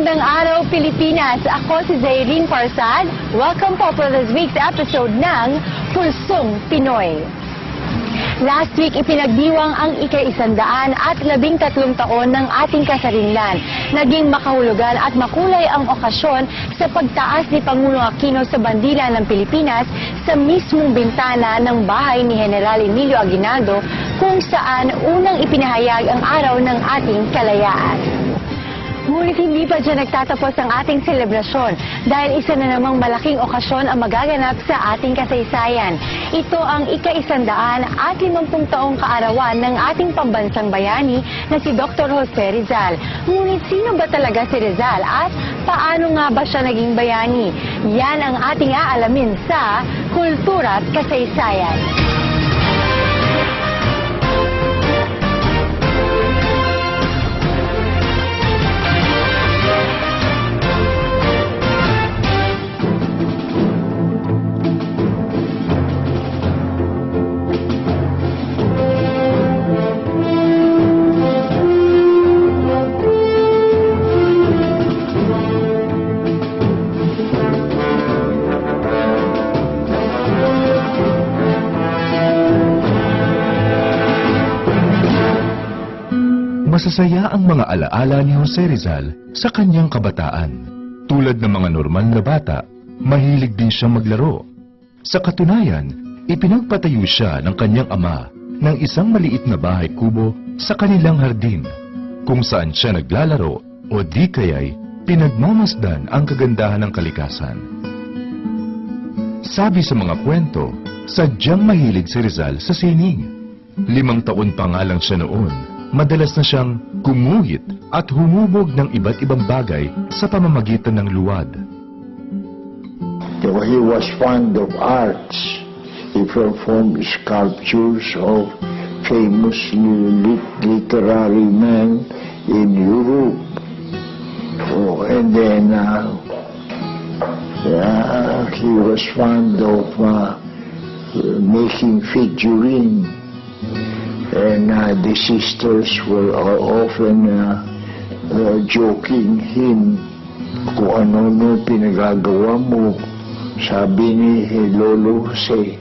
Magandang araw, Pilipinas! Ako si Zairine Parsad. Welcome po to this week's episode ng Pulsong Pinoy. Last week, ipinagdiwang ang ika-113 taon ng ating kasarinlan. Naging makahulugan at makulay ang okasyon sa pagtaas ni Pangulong Aquino sa bandila ng Pilipinas sa mismong bintana ng bahay ni General Emilio Aguinaldo, kung saan unang ipinahayag ang araw ng ating kalayaan. Ngunit hindi pa dyan nagtatapos ang ating selebrasyon dahil isa na namang malaking okasyon ang magaganap sa ating kasaysayan. Ito ang ika-150 taong kaarawan ng ating pambansang bayani na si Dr. Jose Rizal. Ngunit sino ba talaga si Rizal at paano nga ba siya naging bayani? Yan ang ating aalamin sa Kultura at Kasaysayan. Masasaya ang mga alaala ni Jose Rizal sa kanyang kabataan. Tulad ng mga normal na bata, mahilig din siyang maglaro. Sa katunayan, ipinagpatayo siya ng kanyang ama ng isang maliit na bahay kubo sa kanilang hardin, kung saan siya naglalaro o di kaya'y pinagmamasdan ang kagandahan ng kalikasan. Sabi sa mga kwento, sadyang mahilig si Rizal sa sining. 5 taon pa nga lang siya noon. Madalas na siyang gumuhit at humubog ng iba't ibang bagay sa pamamagitan ng luwad. He was fond of arts. He performed sculptures of famous literary men in Europe. And then he was fond of making figurines. And the sisters were often joking him kung ano pinagagawa mo. Sabi ni Lolo Jose,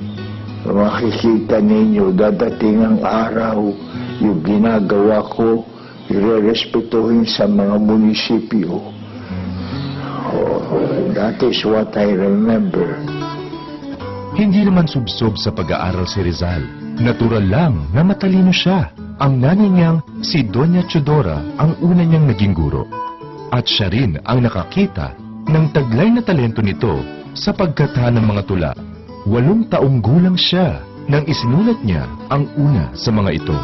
makikita ninyo, dadating ang araw, yung ginagawa ko, irerespetuhin sa mga munisipyo. That is what I remember. Hindi naman subsob sa pag-aaral si Rizal. Natural lang na matalino siya. Ang nanay niyang si Doña Chodora ang una niyang naging guro. At siya rin ang nakakita ng taglay na talento nito sa pagkata ng mga tula. 8 taong gulang siya nang isinulat niya ang una sa mga ito.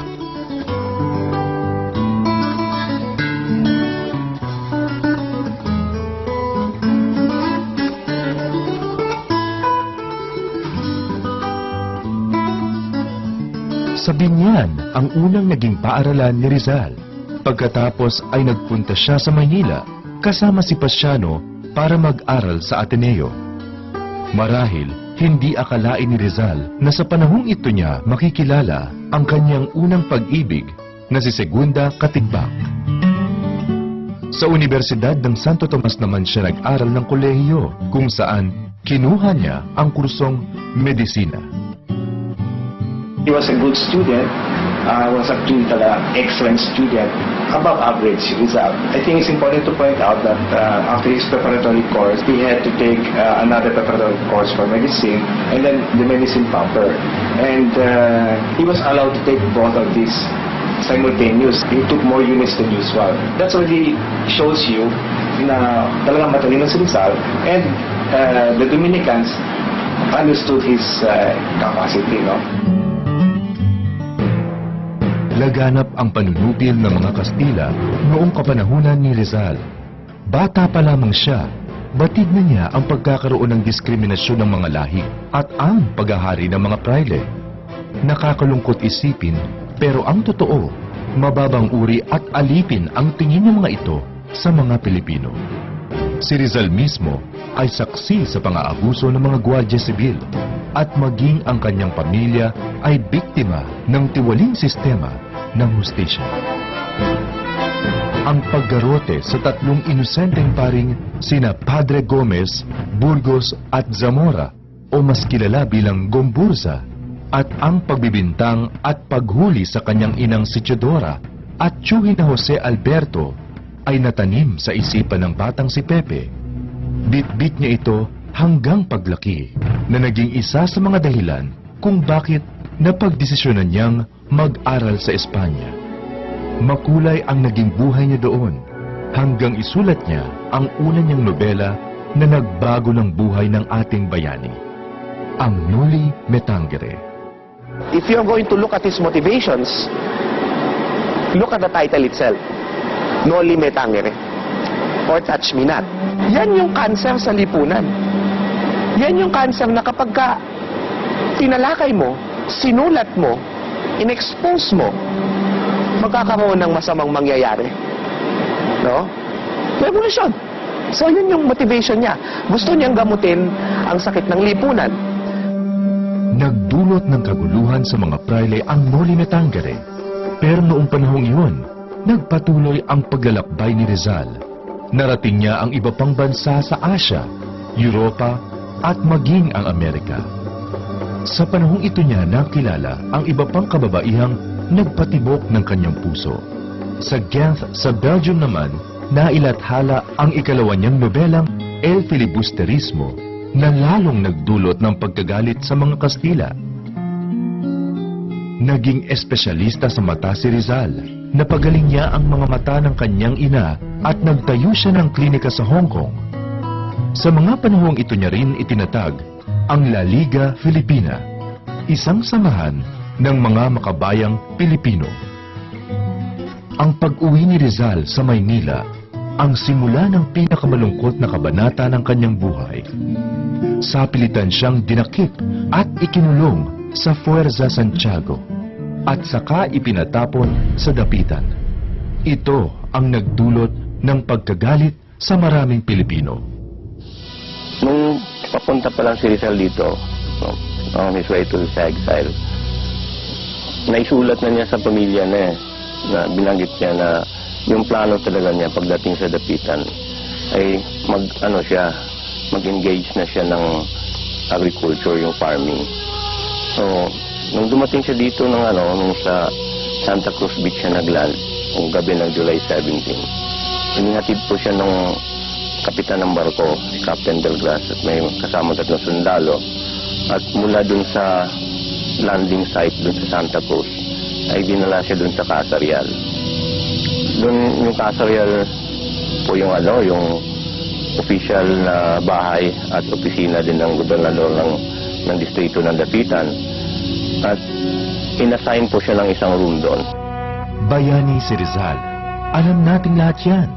Sa Binyan ang unang naging paaralan ni Rizal. Pagkatapos ay nagpunta siya sa Maynila kasama si Pasiano para mag-aral sa Ateneo. Marahil hindi akalain ni Rizal na sa panahong ito niya makikilala ang kanyang unang pag-ibig na si Segunda Katigbak. Sa Universidad ng Santo Tomas naman siya nag-aral ng kolehiyo kung saan kinuha niya ang kursong medisina. He was a good student, was actually an excellent student, above average result. I think it's important to point out that after his preparatory course, he had to take another preparatory course for medicine, and then the medicine proper. And he was allowed to take both of these simultaneous. He took more units than usual. That already shows you na talagang matalino si Rizal, and the Dominicans understood his capacity, no? Laganap ang panunupil ng mga Kastila noong kapanahunan ni Rizal. Bata pa lamang siya, batid na niya ang pagkakaroon ng diskriminasyon ng mga lahi at ang paghahari ng mga praile. Nakakalungkot isipin, pero ang totoo, mababang uri at alipin ang tingin ng mga ito sa mga Pilipino. Si Rizal mismo ay saksi sa pang-aabuso ng mga gwardiya sibil at maging ang kanyang pamilya ay biktima ng tiwaling sistema ng hustisya. ang paggarote sa tatlong inosenteng paring sina Padre Gomez, Burgos at Zamora o mas kilala bilang Gomburza, at ang pagbibintang at paghuli sa kanyang inang si Teodora at tiyuhin na Jose Alberto ay natanim sa isipan ng batang si Pepe. Bit-bit niya ito hanggang paglaki na naging isa sa mga dahilan kung bakit napagdesisyonan niyang mag-aral sa Espanya. Makulay ang naging buhay niya doon hanggang isulat niya ang una niyang nobela na nagbago ng buhay ng ating bayani, ang Noli Me Tangere. If you're going to look at his motivations, look at the title itself, Noli Me Tangere, or Touch Me Not. Yan yung cancer sa lipunan. Yan yung cancer na kapag ka tinalakay mo, sinulat mo, in-expose mo, magkakaroon ng masamang mangyayari. No? Revolution. So yun yung motivation niya. Gusto niyang gamutin ang sakit ng lipunan. Nagdulot ng kaguluhan sa mga prayle ang Noli Me Tangere. Pero noong panahong iyon, nagpatuloy ang paglalakbay ni Rizal. Narating niya ang iba pang bansa sa Asia, Europa at maging ang Amerika. Sa panahong ito niya nakilala ang iba pang kababaihang nagpatibok ng kanyang puso. Sa Ghent sa Belgium naman, nailathala ang ikalawa niyang nobelang El Filibusterismo na lalong nagdulot ng pagkagalit sa mga Kastila. Naging espesyalista sa mata si Rizal. Napagaling niya ang mga mata ng kanyang ina at nagtayo siya ng klinika sa Hong Kong. Sa mga panahong ito niya rin itinatag ang La Liga Filipina, isang samahan ng mga makabayang Pilipino. Ang pag-uwi ni Rizal sa Maynila ang simula ng pinakamalungkot na kabanata ng kanyang buhay. Sapilitan siyang dinakip at ikinulong sa Fuerza Santiago at saka ipinatapon sa dapitan. Ito ang nagdulot ng pagkagalit sa maraming Pilipino. Nung papunta pa lang si Rizal dito, on his way to his exile, naisulat na niya sa pamilya na na binanggit niya na yung plano talaga niya pagdating sa dapitan ay mag-engage na siya ng agriculture, yung farming. So, nung dumating siya dito nung sa Santa Cruz Beach siya nagland, kung gabi ng July 17, inihatid po siya ng kapitan ng barko, si Captain Delgras, at may kasama 3 sundalo. At mula dun sa landing site dun sa Santa Cruz, ay dinala siya dun sa Casa Real. Dun yung Casa Real po yung yung official na bahay at opisina din ng gobernador ng distrito ng Dapitan. At inassign po siya ng isang room doon. Bayani si Rizal. Alam nating lahat yan.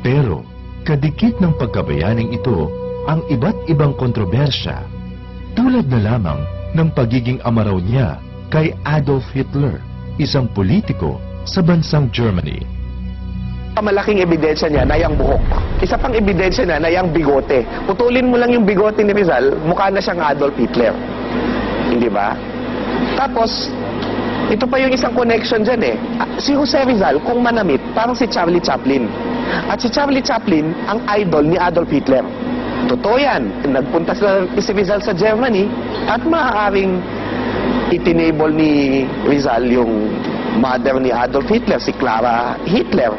Pero, kadikit ng pagkabayaning ito ang iba't ibang kontrobersya. Tulad na lamang ng pagiging ama raw niya kay Adolf Hitler, isang politiko sa bansang Germany. Malaking ebidensya niya na yung buhok. Isa pang ebidensya niya na yung bigote. Putulin mo lang yung bigote ni Rizal, mukha na siyang Adolf Hitler. Hindi ba? Tapos, ito pa yung isang connection dyan Si Jose Rizal, kung manamit, parang si Charlie Chaplin. At si Charlie Chaplin, ang idol ni Adolf Hitler. Totoo yan. Nagpunta si Rizal sa Germany at maaaring itinable ni Rizal yung mother ni Adolf Hitler, si Clara Hitler.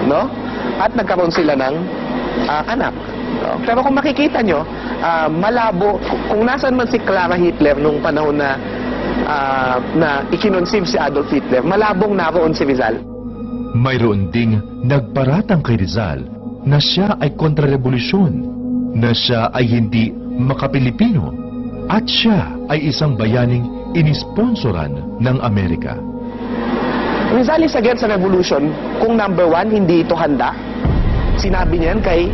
No? At nagkaroon sila ng anak. No? Pero kung makikita nyo, malabo, kung nasan man si Clara Hitler nung panahon na ikinonseive si Adolf Hitler, malabong naroon si Rizal. Mayroon ding nagparatang kay Rizal na siya ay kontrarevolusyon, na siya ay hindi makapilipino, at siya ay isang bayaning inisponsoran ng Amerika. Rizal is against the revolution kung number 1, hindi ito handa. Sinabi niyan kay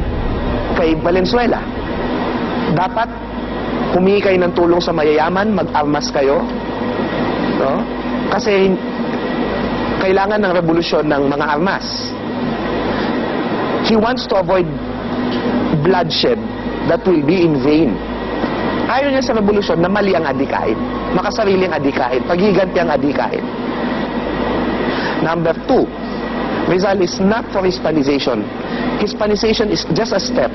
Valenzuela. Dapat humingi kayo ng tulong sa mayayaman, mag-armas kayo. No? Kasi kailangan ng revolusyon ng mga armas. He wants to avoid bloodshed that will be in vain. Ayaw niya sa revolusyon na mali ang adikain, makasariling adikain, paghiganti ang adikain. Number 2, Rizal is not for Hispanization. Hispanization is just a step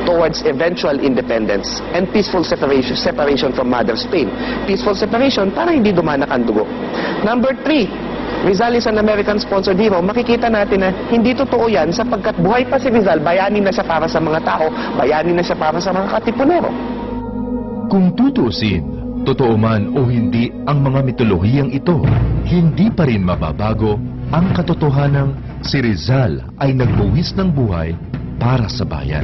towards eventual independence and peaceful separation from Mother Spain. Peaceful separation para hindi dumanak ang dugo. Number 3, Rizal is an American-sponsored hero. Makikita natin na hindi totoo yan sapagkat buhay pa si Rizal, bayani na siya para sa mga tao, bayani na siya para sa mga katipunero. Kung tutuusin, totoo man o hindi ang mga mitolohiyang ito, hindi pa rin mababago ang katotohanang si Rizal ay nagbuwis ng buhay para sa bayan.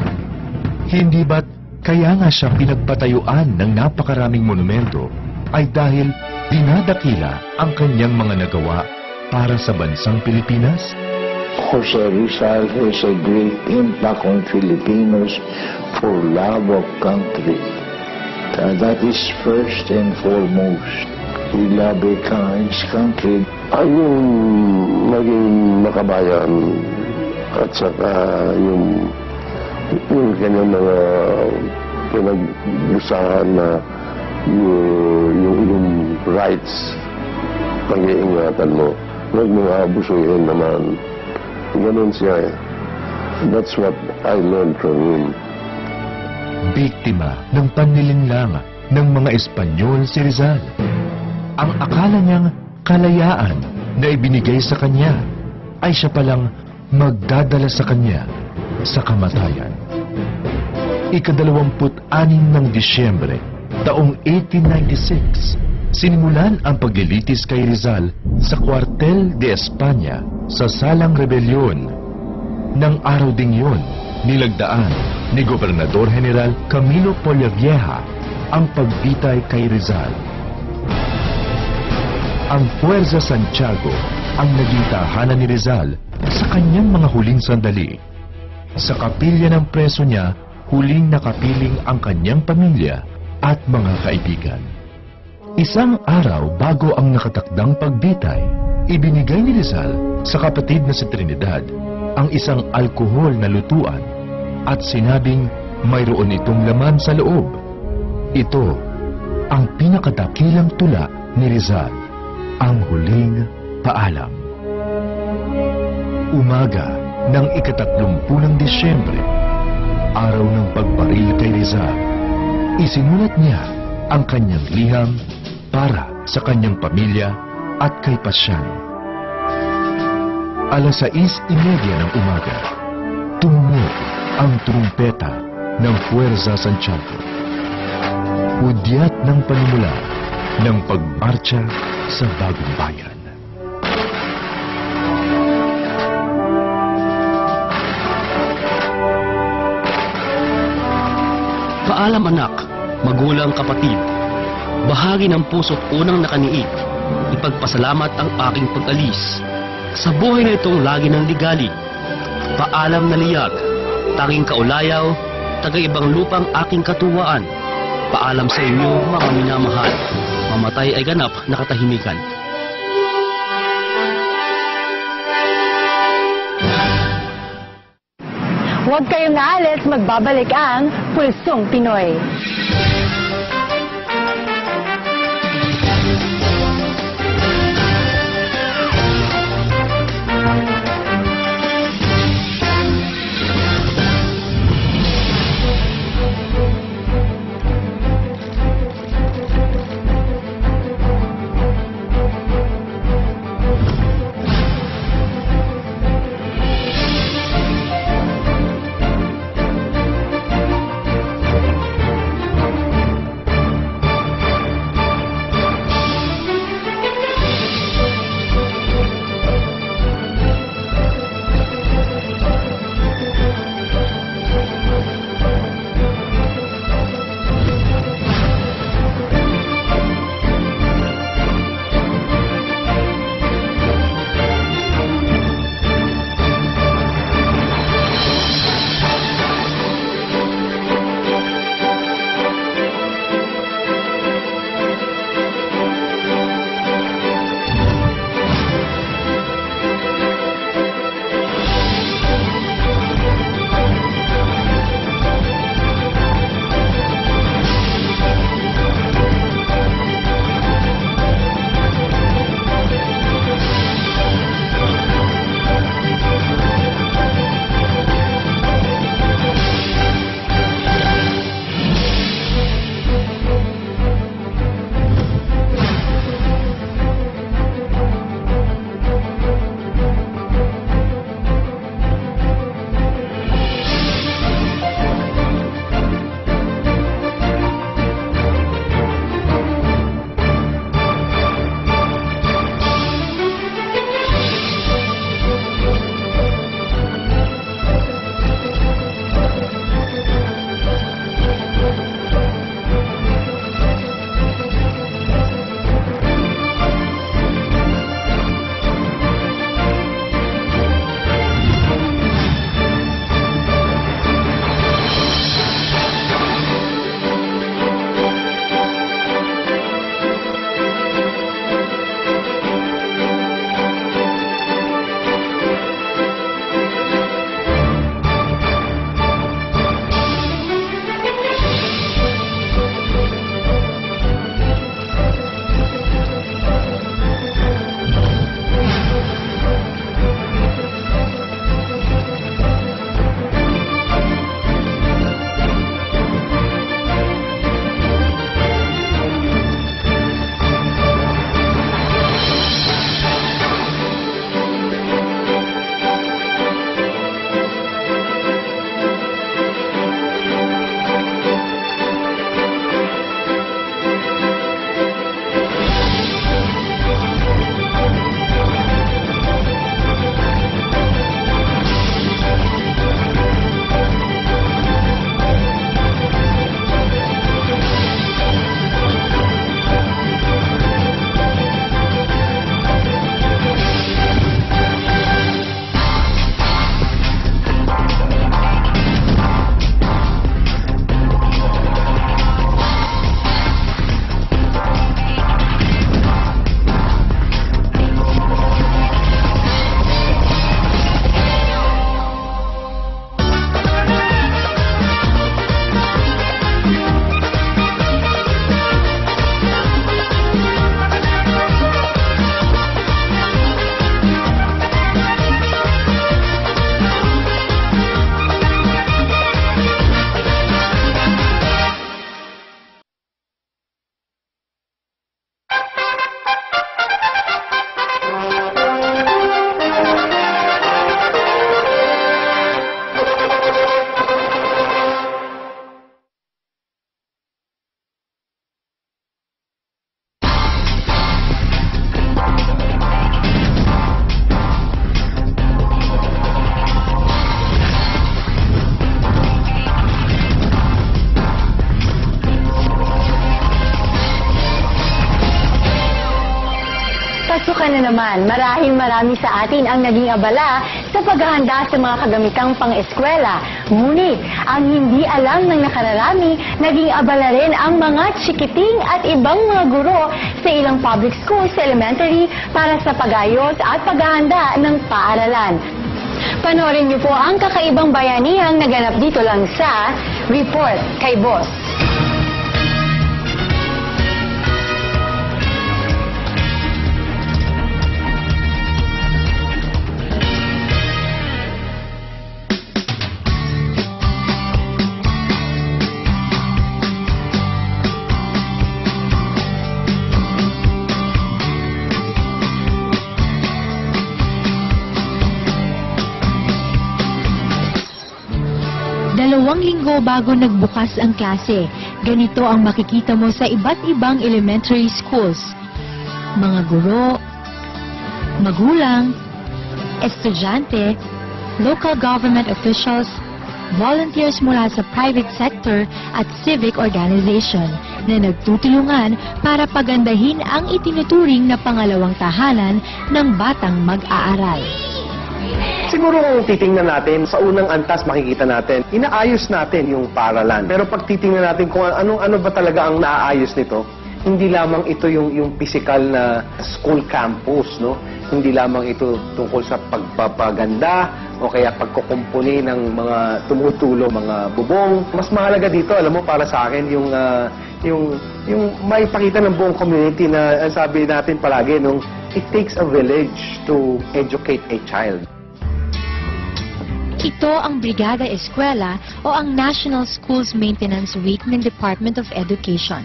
Hindi ba't kaya nga siya pinagpatayuan ng napakaraming monumento ay dahil dinadakila ang kanyang mga nagawa para sa bansang Pilipinas? Jose Rizal has a great impact on Filipinos for love of country. That is first and foremost. We love his country. Yung maging makabayan at saka yung kanyang mga pinag-usahan na yung rights, pag-iingatan mo. Huwag mong abusuhin naman. Ganun siya eh. That's what I learned from him. Biktima ng panlilinlang ng mga Espanyol si Rizal. Ang akala niyang kalayaan na ibinigay sa kanya ay siya palang magdadala sa kanya sa kamatayan. Ika-26 ng Disyembre, taong 1896, sinimulan ang paglilitis kay Rizal sa Cuartel de España sa Salang Rebellion. Nang araw ding yun, nilagdaan ni Gobernador General Camilo Polavieja ang pagbitay kay Rizal. Ang Puerza Santiago ang naging tahanan ni Rizal sa kanyang mga huling sandali. Sa kapilya ng preso niya, huling nakapiling ang kanyang pamilya at mga kaibigan. Isang araw bago ang nakatakdang pagbitay, ibinigay ni Rizal sa kapatid na si Trinidad ang isang alkohol na lutuan at sinabing mayroon itong laman sa loob. Ito ang pinakadakilang tula ni Rizal, ang huling paalam. Umaga ng ika-30 ng Disyembre, araw ng pagbaril kay Rizal, isinulat niya ang kanyang liham para sa kanyang pamilya at kay Pasyan. Alas 6:30 ng umaga, tumunog ang trumpeta ng Puerza Santiago. Hudyat ng panimula ng pagmarcha sa bagong bayan. Paalam anak, magulang kapatid, bahagi ng puso't unang nakaniig, ipagpasalamat ang aking pag-alis. Sa buhay na itong lagi ng ligali, paalam na liyag, tanging kaulayaw, taga-ibang lupang aking katuwaan. Paalam sa inyo, mga minamahal, mamatay ay ganap na katahimikan. Huwag kayong naalis, magbabalik ang Pulsong Pinoy. Pasukan na naman, marami sa atin ang naging abala sa paghahanda sa mga kagamitang pang-eskwela. Ngunit, ang hindi alam ng nakararami, naging abala rin ang mga chikiting at ibang mga guro sa ilang public schools sa elementary para sa pag-ayos at paghahanda ng paaralan. Panoorin niyo po ang kakaibang bayanihang naganap dito lang sa Report kay Boss. Dalawang linggo bago nagbukas ang klase, ganito ang makikita mo sa iba't ibang elementary schools. Mga guro, magulang, estudyante, local government officials, volunteers mula sa private sector at civic organization na nagtutulungan para pagandahin ang itinuturing na pangalawang tahanan ng batang mag-aaral. Siguro kung titingnan natin, sa unang antas makikita natin, inaayos natin yung paaralan. Pero pag titingnan natin kung ano ba talaga ang naaayos nito, hindi lamang ito yung physical na school campus, no? Hindi lamang ito tungkol sa pagpapaganda o kaya pagkukumpuni ng mga tumutulong, mga bubong. Mas mahalaga dito, alam mo, para sa akin, yung may pakita ng buong community na sabi natin palagi, it takes a village to educate a child. Ito ang Brigada Eskwela o ang National Schools Maintenance Week ng Department of Education.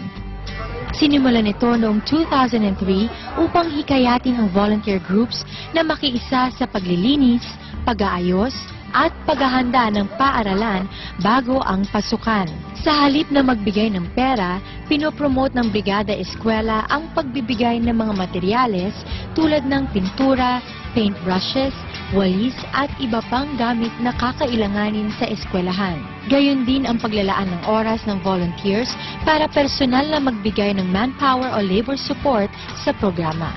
Sinimulan ito noong 2003 upang hikayatin ang volunteer groups na makiisa sa paglilinis, pag-aayos, at paghahanda ng paaralan bago ang pasukan. Sa halip na magbigay ng pera, pinopromote ng Brigada Eskwela ang pagbibigay ng mga materyales tulad ng pintura, paintbrushes, walis at iba pang gamit na kakailanganin sa eskwelahan. Gayon din ang paglalaan ng oras ng volunteers para personal na magbigay ng manpower o labor support sa programa.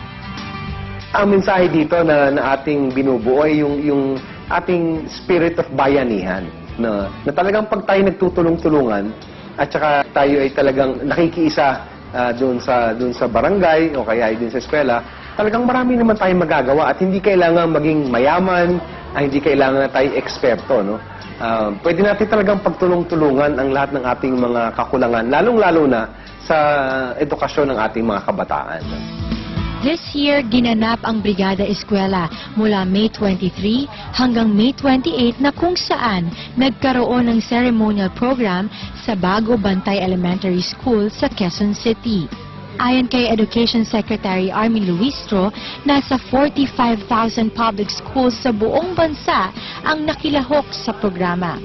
Ang mensahe dito na ating binubuo ay yung ating spirit of bayanihan na talagang pag tayo nagtutulong-tulungan at saka tayo ay talagang nakikiisa doon sa barangay o kaya ay doon sa eskwela, talagang marami naman tayong magagawa at hindi kailangan maging mayaman, hindi kailangan na tayo eksperto, no? Pwede natin talagang pagtulong-tulungan ang lahat ng ating mga kakulangan, lalong-lalo na sa edukasyon ng ating mga kabataan. This year, ginanap ang Brigada Eskwela mula May 23 hanggang May 28 na kung saan nagkaroon ng ceremonial program sa Bago Bantay Elementary School sa Quezon City. Ayon kay Education Secretary Armin Luistro, nasa 45,000 public schools sa buong bansa ang nakilahok sa programa.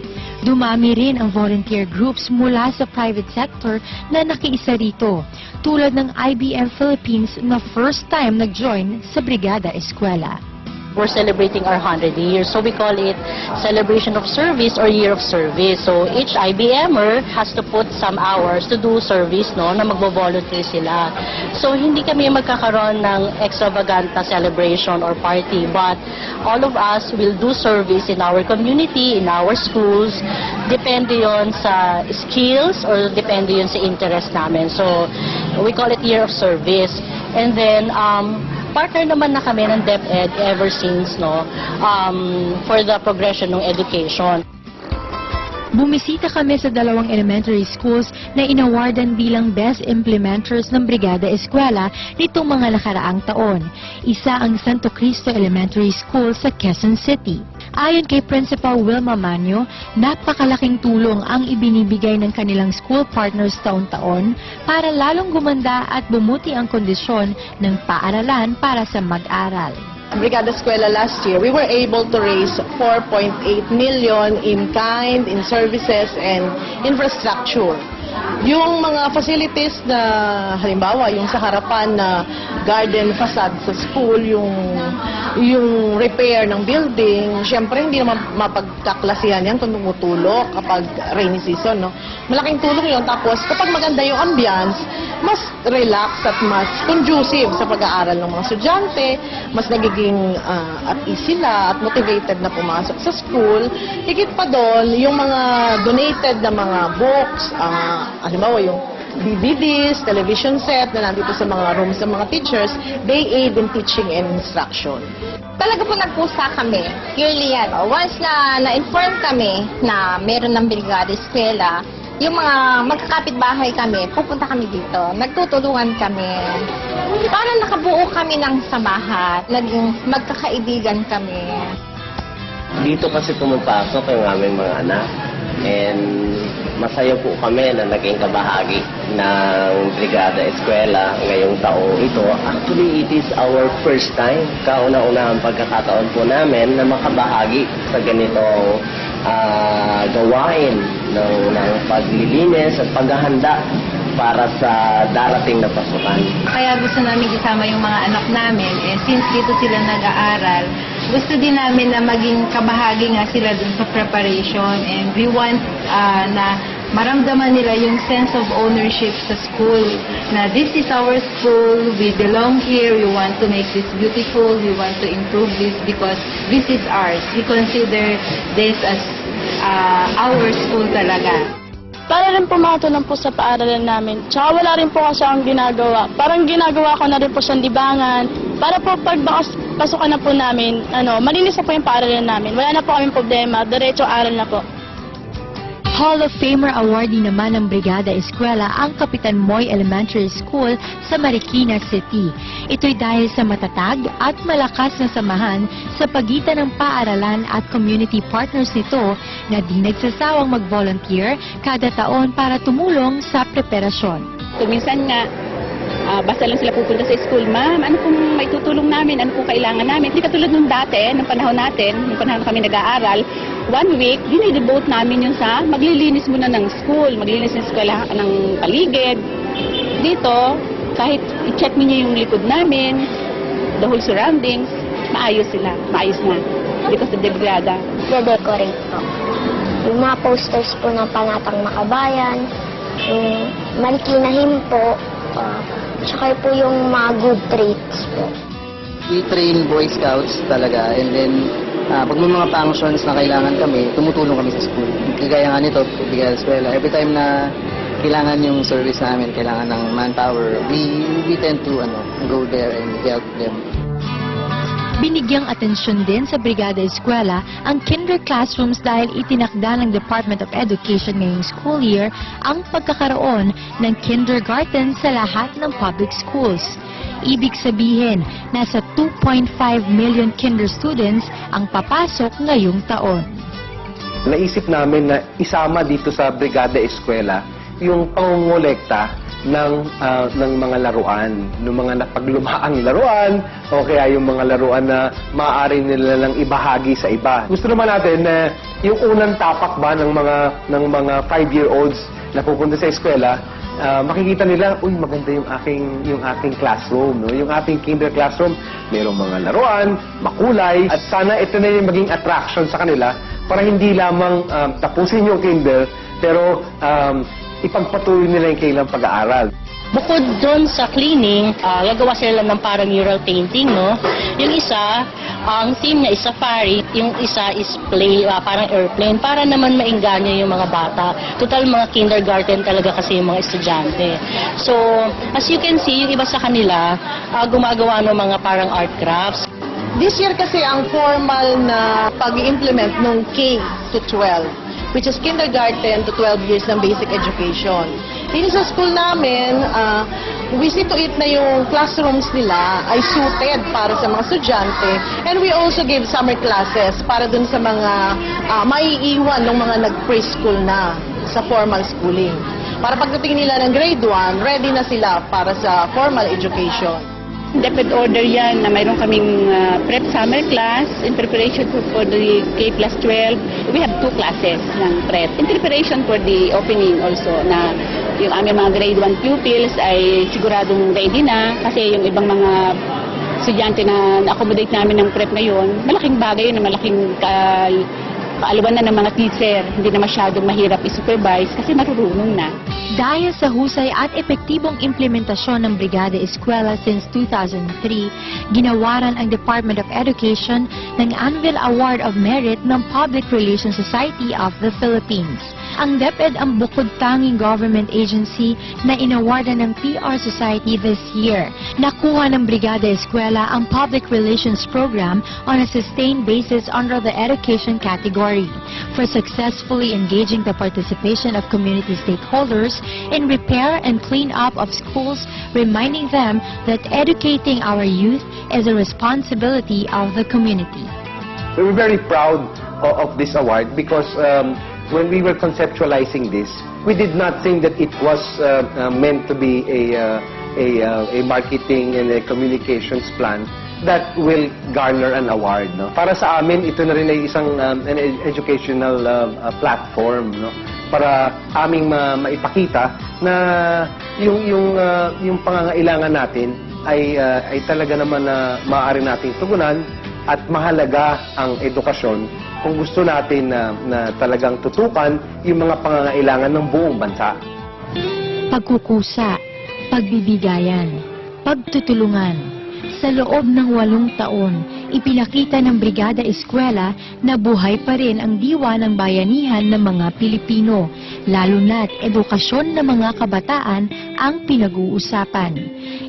Dumami rin ang volunteer groups mula sa private sector na nakiisa rito, tulad ng IBM Philippines na first time nag-join sa Brigada Eskwela. We're celebrating our 100 years, so we call it Celebration of Service or Year of Service. So each IBMer has to put some hours to do service, no, na magbo-volunteer sila. So hindi kami magkakaroon ng extravagant na celebration or party, but all of us will do service in our community, in our schools, depende yon sa skills or depende yon sa interest namin. So we call it Year of Service. And then partner naman na kami ng DepEd ever since, no, for the progression ng education. Bumisita kami sa dalawang elementary schools na inawardan bilang best implementers ng Brigada Eskwela nitong mga nakaraang taon. Isa ang Santo Cristo Elementary School sa Quezon City. Ayon kay Principal Wilma Manyo, napakalaking tulong ang ibinibigay ng kanilang school partners taon-taon para lalong gumanda at bumuti ang kondisyon ng paaralan para sa mag-aral. Brigada Eskwela last year, we were able to raise 4.8 million in kind, in services, and infrastructure. Yung mga facilities na, halimbawa, yung sa harapan na garden facade sa school, yung repair ng building, syempre hindi naman mapagkaklasihan yan kung tumutulog kapag rainy season, no? Malaking tulong yun. Tapos, kapag maganda yung ambience, mas relax at mas conducive sa pag-aaral ng mga estudyante, mas nagiging at ease sila at motivated na pumasok sa school. Higit pa doon, yung mga donated na mga books, halimbawa yung DVDs, television set na nandito sa mga rooms ng mga teachers, they aid in teaching and instruction. Talaga po nagpusa kami. Yearly yan. Once na na-inform kami na meron ng Brigada Eskwela, yung mga magkakapit-bahay kami, pupunta kami dito. Nagtutulungan kami. Parang nakabuo kami ng samahan. Naging magkakaibigan kami. Dito kasi pumapasok yung aming mga anak. And masaya po kami na naging kabahagi ng Brigada Eskwela ngayong taong ito. Actually, it is our first time. Kauna-una ang pagkakataon po namin na makabahagi sa ganitong gawain ng paglilinis at paghahanda para sa darating na pasukan. Kaya gusto namin isama yung mga anak namin. Since dito sila nag-aaral, gusto din namin na maging kabahagi nga sila dun sa preparation. And we want na maramdaman nila yung sense of ownership sa school. Na this is our school, we belong here, we want to make this beautiful, we want to improve this because this is ours. We consider this as our school talaga. Para rin po makatulong po sa paaralan namin. Tsaka wala rin po kasi akong ginagawa. Parang ginagawa ko na rin po siyang libangan. Para po pag pasukan na po namin, malinis na po yung paaralan namin. Wala na po kaming problema. Diretso aral na po. Hall of Famer awardee naman ng Brigada Eskwela ang Kapitan Moy Elementary School sa Marikina City. Ito'y dahil sa matatag at malakas na samahan sa pagitan ng paaralan at community partners nito na di nagsasawang mag-volunteer kada taon para tumulong sa preparasyon. Minsan nga, basta lang sila pupunta sa school, ma'am, ano pong may tutulong namin, ano pong kailangan namin. Hindi katulad nung dati, nung panahon natin, nung panahon kami nag-aaral, 1 week, dinidevote namin yun sa maglilinis muna ng school, maglilinis ng eskwela ng paligid. Dito, kahit i-check niyo yung likod namin, the whole surroundings, maayos sila, maayos na. Because of the brigada. De-decorate po. Yung mga posters po ng Panatang Makabayan, yung Marikina Hymn po, tsaka po yung mga good traits po. We train Boy Scouts talaga, and then pag may mga functions na kailangan kami, tumutulong kami sa school. Kagaya nga nito, Brigada Eskwela, every time na kailangan yung service namin, kailangan ng manpower, we tend to go there and help them. Binigyang atensyon din sa Brigada Eskwela ang kinder classrooms dahil itinakda ng Department of Education ngayong school year ang pagkakaroon ng kindergarten sa lahat ng public schools. Ibig sabihin, nasa 2.5 million kinder students ang papasok ngayong taon. Naisip namin na isama dito sa Brigada Eskwela yung pangongolekta ng mga laruan, ng mga napaglumaang laruan, o kaya yung mga laruan na maaari nila lang ibahagi sa iba. Gusto naman natin na yung unang tapak ba ng mga 5-year-olds na pupunta sa eskwela, makikita nila, uy, maganda yung aking classroom, no? Yung ating kinder classroom, mayroong mga laruan, makulay, at sana ito na yung maging attraction sa kanila para hindi lamang tapusin yung kinder, pero ipagpatuloy nila yung kailang pag-aaral. Bukod doon sa cleaning, gagawa sila ng parang mural painting, no? Yung isa, ang theme niya is safari, yung isa is parang airplane, para naman maingganyo yung mga bata. Total mga kindergarten talaga kasi yung mga estudyante. So, as you can see, yung iba sa kanila, gumagawa ng mga parang art crafts. This year kasi ang formal na pag-implement ng K to 12, which is kindergarten to 12 years ng basic education. Dito sa school namin, we see to it na yung classrooms nila ay suited para sa mga estudyante, and we also give summer classes para dun sa mga maiiwan ng mga nag-preschool na sa formal schooling. Para pagdating nila ng grade 1, ready na sila para sa formal education. Depend order yan na mayroon kaming prep summer class in preparation for the K+12. We have 2 classes ng prep. In preparation for the opening also na yung aming mga grade 1 pupils ay siguradong ready na kasi yung ibang mga estudyante na accommodate namin ng prep ngayon, malaking bagay yun, malaking kaalaman na ng mga teacher. Hindi na masyadong mahirap i-supervise kasi marurunong na. Dahil sa husay at epektibong implementasyon ng Brigada Eskwela since 2003, ginawaran ang Department of Education ng Anvil Award of Merit ng Public Relations Society of the Philippines. Ang DepEd ang bukod-tanging government agency na inawardan ng PR Society this year. Nakuha ng Brigada Eskwela ang Public Relations Program on a sustained basis under the education category for successfully engaging the participation of community stakeholders in repair and clean up of schools, reminding them that educating our youth is a responsibility of the community. We were very proud of this award because when we were conceptualizing this, we did not think that it was meant to be a marketing and a communications plan that will garner an award. No? Para sa amin, ito na rin ay isang an educational platform, no? Para aming maipakita na yung pangangailangan natin ay talaga naman na maaari nating tugunan at mahalaga ang edukasyon kung gusto natin na talagang tutukan yung mga pangangailangan ng buong bansa. Pagkukusa, pagbibigayan, pagtutulungan. Sa loob ng 8 taon, ipinakita ng Brigada Eskwela na buhay pa rin ang diwa ng bayanihan ng mga Pilipino, lalo na't edukasyon ng mga kabataan ang pinag-uusapan.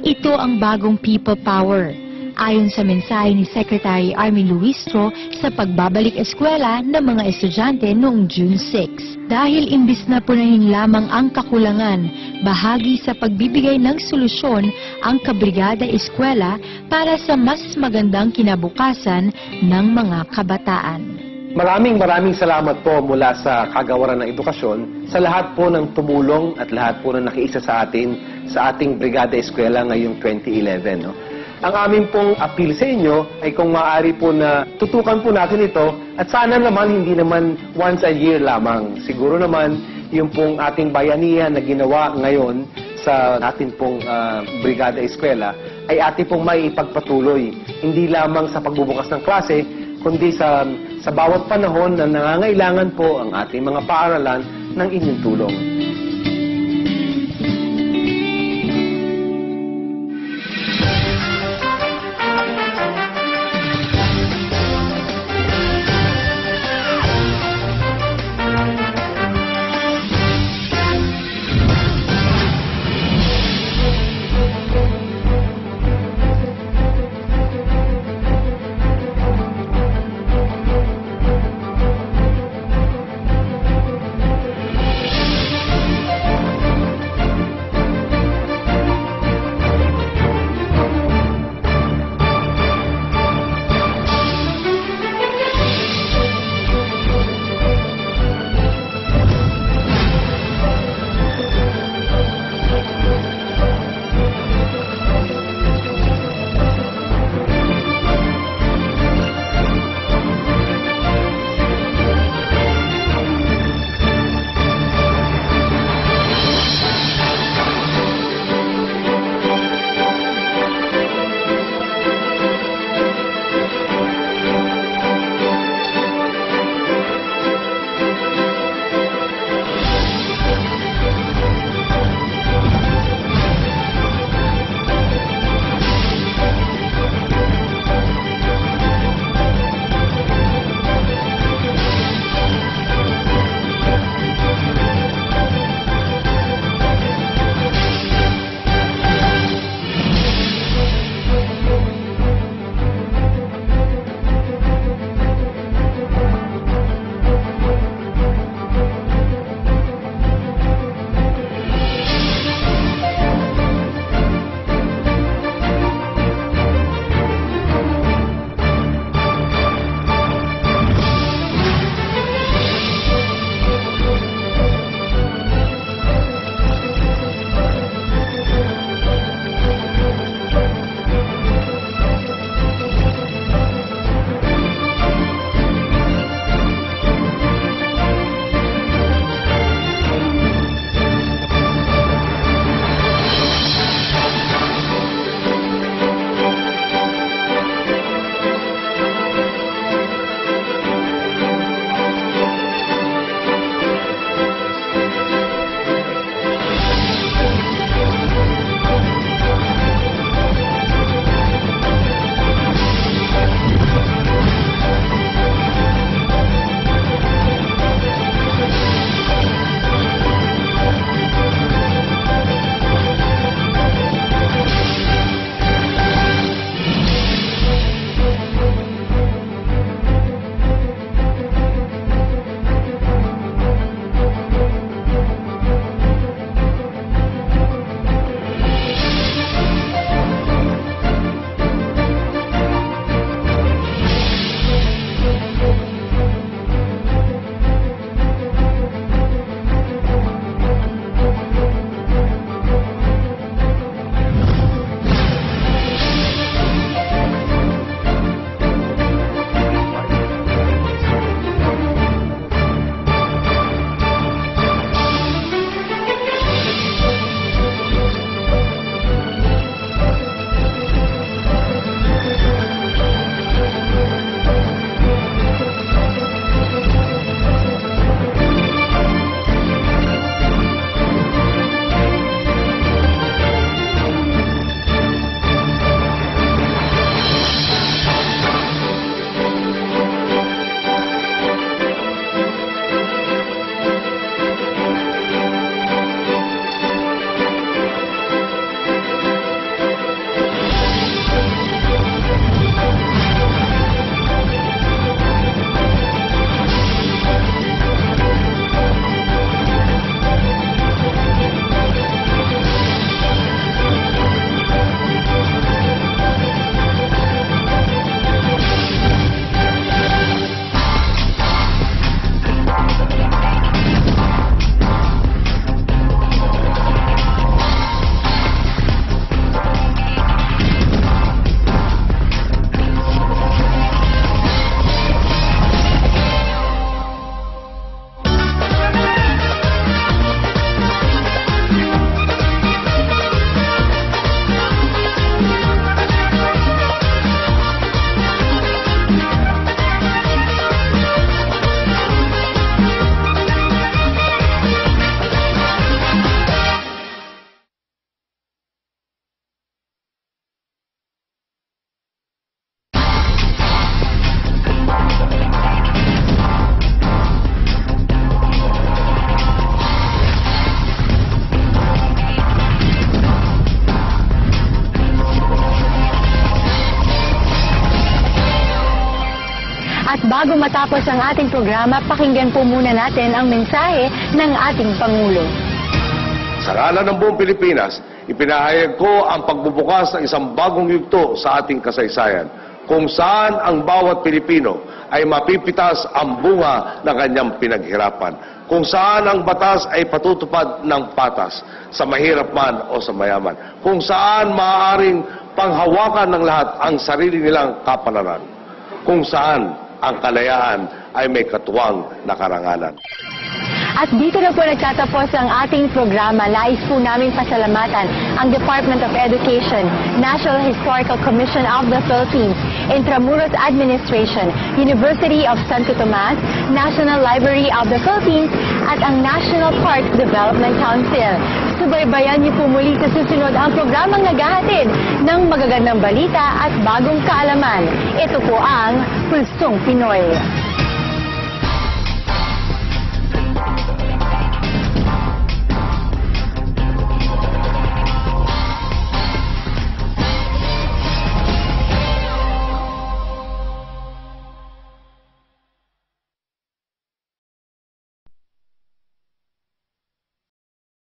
Ito ang bagong people power. Ayon sa mensahe ni Secretary Army Luistro sa pagbabalik eskwela ng mga estudyante noong June 6. Dahil imbis na punahin lamang ang kakulangan, bahagi sa pagbibigay ng solusyon ang Kabrigada Eskwela para sa mas magandang kinabukasan ng mga kabataan. Maraming salamat po mula sa Kagawaran ng Edukasyon sa lahat po ng tumulong at lahat po na nakiisa sa atin sa ating Brigada Eskwela ngayong 2011. No? Ang aming pong appeal sa inyo ay kung maaari po na tutukan po natin ito at sana naman hindi naman once a year lamang. Siguro naman yung pong ating bayanihan na ginawa ngayon sa ating pong Brigada Eskwela ay ating pong may ipagpatuloy. Hindi lamang sa pagbubukas ng klase, kundi sa bawat panahon na nangangailangan po ang ating mga paaralan ng inyong tulong. At bago matapos ang ating programa, pakinggan po muna natin ang mensahe ng ating Pangulo. Sa ngalan ng buong Pilipinas, ipinahayag ko ang pagbubukas ng isang bagong yugto sa ating kasaysayan, kung saan ang bawat Pilipino ay mapipitas ang bunga ng kanyang pinaghirapan, kung saan ang batas ay patutupad ng patas, sa mahirap man o sa mayaman, kung saan maaaring panghawakan ng lahat ang sarili nilang kapalaran, kung saan ang kalayaan ay may katuwang na karangalan. At dito na po nagtatapos ang ating programa. Nais po naming pasalamatan ang Department of Education, National Historical Commission of the Philippines, Intramuros Administration, University of Santo Tomas, National Library of the Philippines, at ang National Park Development Council. Subaybayan niyo po muli sa susunod ang programang naghahatid ng magagandang balita at bagong kaalaman. Ito po ang Pulsong Pinoy.